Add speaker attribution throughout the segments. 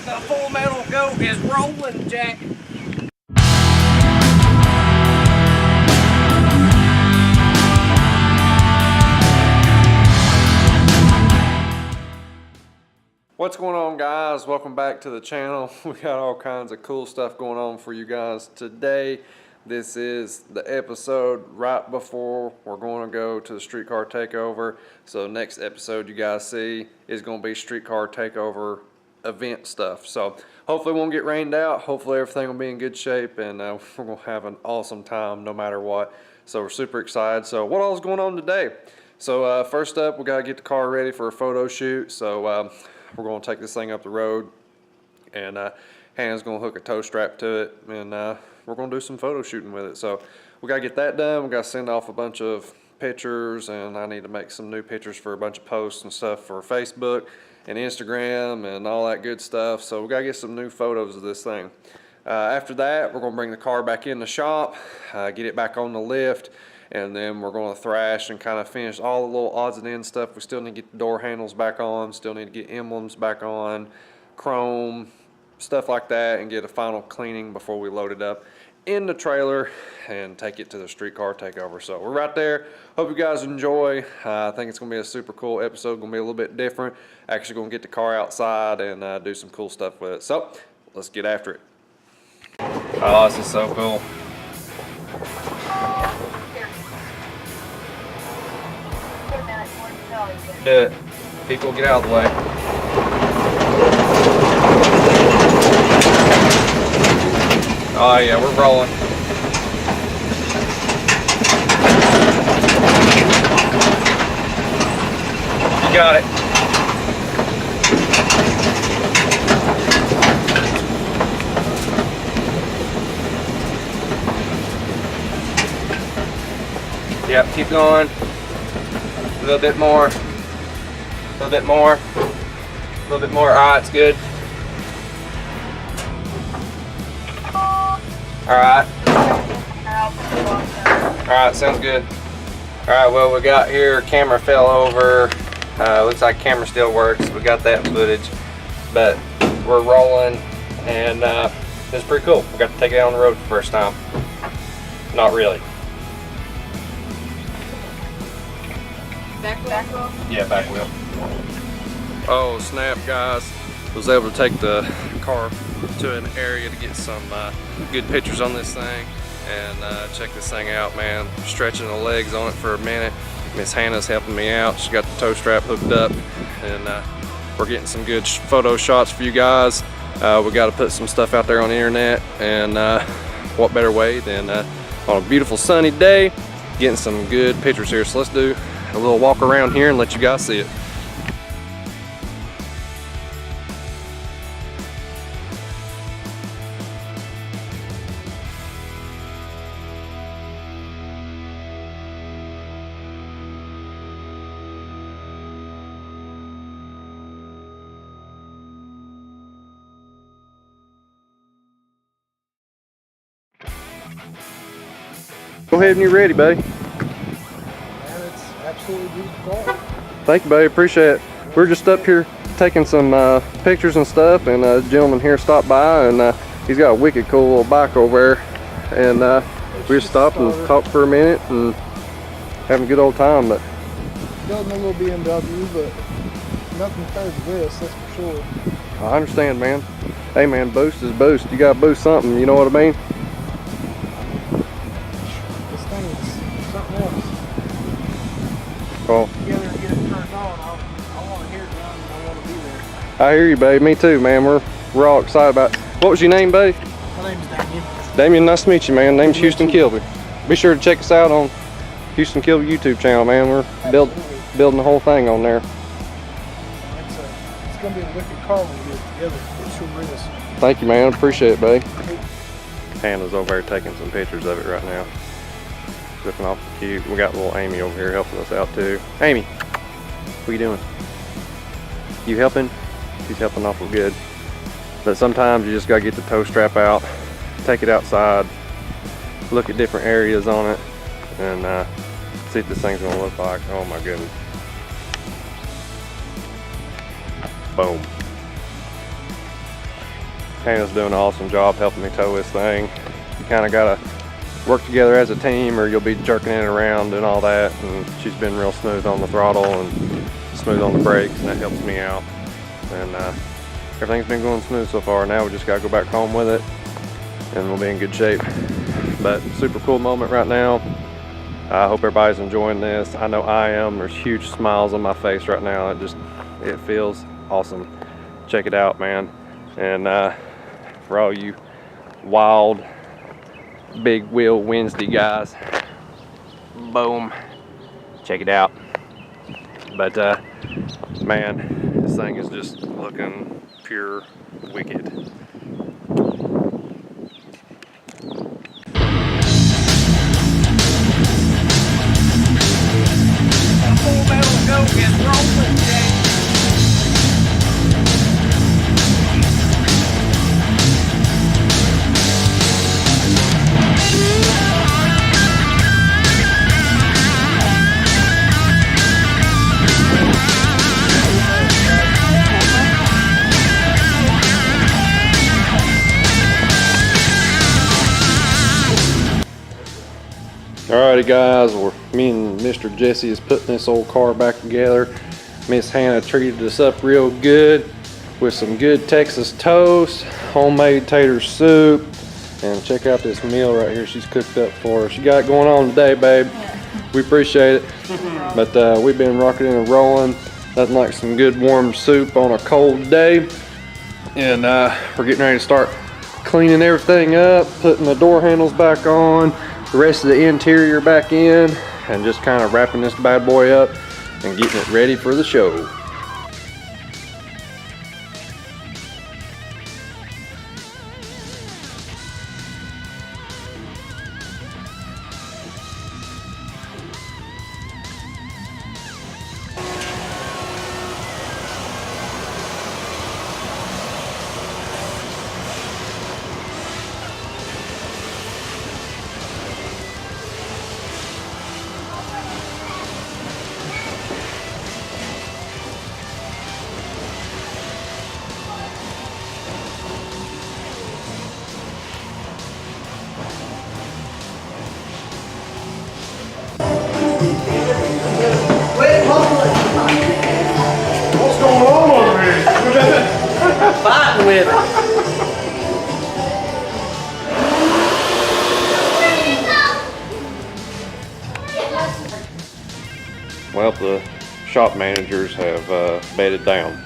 Speaker 1: The Full Metal Goat is rolling, Jack.
Speaker 2: What's going on, guys? Welcome back to the channel. We got all kinds of cool stuff going on for you guys today. This is the episode right before we're going to go to the streetcar takeover. So next episode you guys see is going to be streetcar takeover event stuff. So hopefully it won't get rained out. Hopefully everything will be in good shape, and we're going to have an awesome time no matter what. So we're super excited. So what all is going on today? So first up, we got to get the car ready for a photo shoot. So we're going to take this thing up the road, and Hannah's going to hook a tow strap to it, and we're going to do some photo shooting with it. So we got to get that done. We got to send off a bunch of pictures, and I need to make some new pictures for a bunch of posts and stuff for Facebook and Instagram and all that good stuff. So we got to get some new photos of this thing. After that, we're going to bring the car back in the shop, get it back on the lift, and then we're going to thrash and kind of finish all the little odds and ends stuff. We still need to get the door handles back on, still need to get emblems back on, chrome, stuff like that, and get a final cleaning before we load it up in the trailer and take it to the streetcar takeover. So we're right there. Hope you guys enjoy. I think it's going to be a super cool episode. Going to be a little bit different. Actually going to get the car outside and do some cool stuff with it. So let's get after it. Oh, this is so cool. Do it. People, get out of the way. Oh yeah, we're rolling. You got it. Yep, keep going. A little bit more. A little bit more. A little bit more. Alright, it's good. Alright. Alright, sounds good. Alright, well, we got here, camera fell over. Looks like camera still works. We got that footage. But we're rolling, and it's pretty cool. We got to take it out on the road for the first time. Not really.
Speaker 3: Back wheel?
Speaker 2: Yeah, back wheel. Oh snap, guys. Was able to take the car to an area to get some good pictures on this thing, and check this thing out, man. Stretching the legs on it for a minute. Miss Hannah's helping me out. She got the tow strap hooked up, and we're getting some good photo shots for you guys. We got to put some stuff out there on the internet, and what better way than on a beautiful sunny day getting some good pictures here. So let's do a little walk around here and let you guys see it. Go ahead when you're ready, buddy.
Speaker 4: Man, it's absolutely beautiful car.
Speaker 2: Thank you, buddy. Appreciate it. We're just up here taking some pictures and stuff, and a gentleman here stopped by, and he's got a wicked cool little bike over there, and we just stopped and talked for a minute and having a good old time. But
Speaker 4: Building a little BMW, but nothing compared to this, that's for sure.
Speaker 2: I understand, man. Hey, man, boost is boost. You gotta boost something. You know what I mean?
Speaker 4: This thing is something else.
Speaker 2: Cool.
Speaker 4: Together and get it turned on, I want to hear it done, and I want to be there.
Speaker 2: I hear you, babe. Me too, man. We're all excited about it. What was your name, buddy?
Speaker 4: My name's Daniel.
Speaker 2: Damien, nice to meet you, man. Name's Houston Kilby. Be sure to check us out on Houston Kilby YouTube channel, man. We're building the whole thing on there.
Speaker 4: It's going to be a wicked car when we get it together. It sure is.
Speaker 2: Thank you, man. Appreciate it, buddy. Hannah's over there taking some pictures of it right now. Looking awful cute. We got little Amy over here helping us out too. Amy, what are you doing? You helping? She's helping awful good. But sometimes you just gotta get the tow strap out, take it outside, look at different areas on it, and see what this thing's gonna look like. Oh my goodness. Boom. Hannah's doing an awesome job helping me tow this thing. You kind of gotta work together as a team or you'll be jerking it around and all that, and she's been real smooth on the throttle and smooth on the brakes, and that helps me out. And everything's been going smooth so far. Now we just gotta go back home with it and we'll be in good shape. But super cool moment right now. I hope everybody's enjoying this. I know I am. There's huge smiles on my face right now. It feels awesome. Check it out, man. And for all you wild big wheel Wednesday guys, boom, check it out. But man, this thing is just looking pure wicked.
Speaker 1: Full metal go is rolling, Jack.
Speaker 2: Alrighty guys, me and Mr. Jesse is putting this old car back together. Miss Hannah treated us up real good with some good Texas toast, homemade tater soup, and check out this meal right here she's cooked up for us. She got it going on today, babe. We appreciate it. But we've been rocking and rolling. Nothing like some good warm soup on a cold day. And we're getting ready to start cleaning everything up, putting the door handles back on, the rest of the interior back in, and just kind of wrapping this bad boy up and getting it ready for the show.
Speaker 3: What's going on over here?
Speaker 1: Fighting with it.
Speaker 2: Well, the shop managers have bedded down.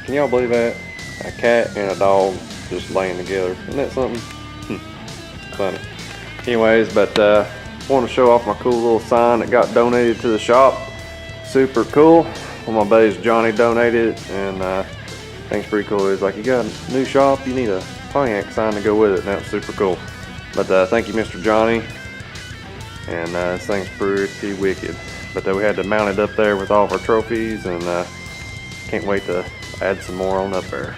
Speaker 2: Can y'all believe that? A cat and a dog just laying together. Isn't that something? Funny. Anyways, but want to show off my cool little sign that got donated to the shop. Super cool. One of my buddies, Johnny, donated it, and I think it's pretty cool. He's like, you got a new shop, you need a Pontiac sign to go with it, and that was super cool. But thank you, Mr. Johnny. And this thing's pretty wicked. But we had to mount it up there with all of our trophies, and can't wait to add some more on up there.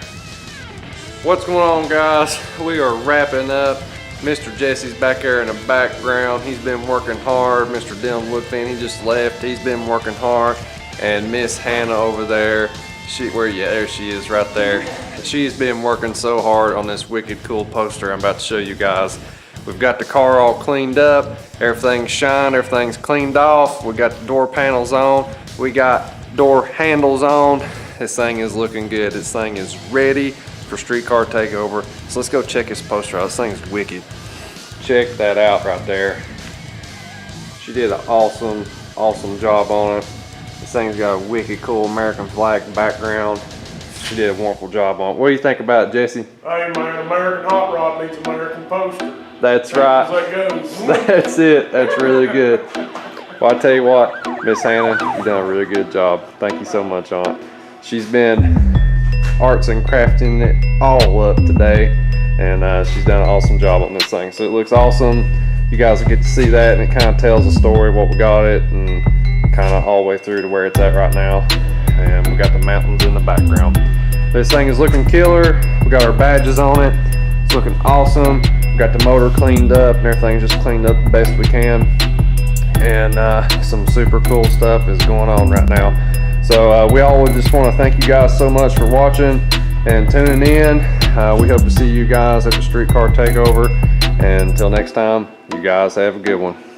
Speaker 2: What's going on, guys? We are wrapping up. Mr. Jesse's back there in the background. He's been working hard. Mr. Dylan Woodfin, he just left. He's been working hard. And Miss Hannah over there, there she is right there. She's been working so hard on this wicked cool poster I'm about to show you guys. We've got the car all cleaned up. Everything's shined, everything's cleaned off. We got the door panels on. We got door handles on. This thing is looking good. This thing is ready for streetcar takeover. So let's go check this poster out. This thing's wicked. Check that out right there. She did an awesome job on it. This thing's got a wicked cool American flag background. She did a wonderful job on it. What do you think about it, Jesse?
Speaker 3: Hey man, American hot rod beats American poster.
Speaker 2: That's right.
Speaker 3: That goes.
Speaker 2: That's it. That's really good. Well, I tell you what, Miss Hannah, you've done a really good job. Thank you so much on it. She's been arts and crafting it all up today, and she's done an awesome job on this thing. So it looks awesome. You guys will get to see that, and it kind of tells the story of what we got it, and kind of all the way through to where it's at right now. And we got the mountains in the background. This thing is looking killer. We got our badges on it. It's looking awesome. We got the motor cleaned up, and everything's just cleaned up the best we can. And some super cool stuff is going on right now. So we all just want to thank you guys so much for watching and tuning in. We hope to see you guys at the streetcar takeover. And until next time, you guys have a good one.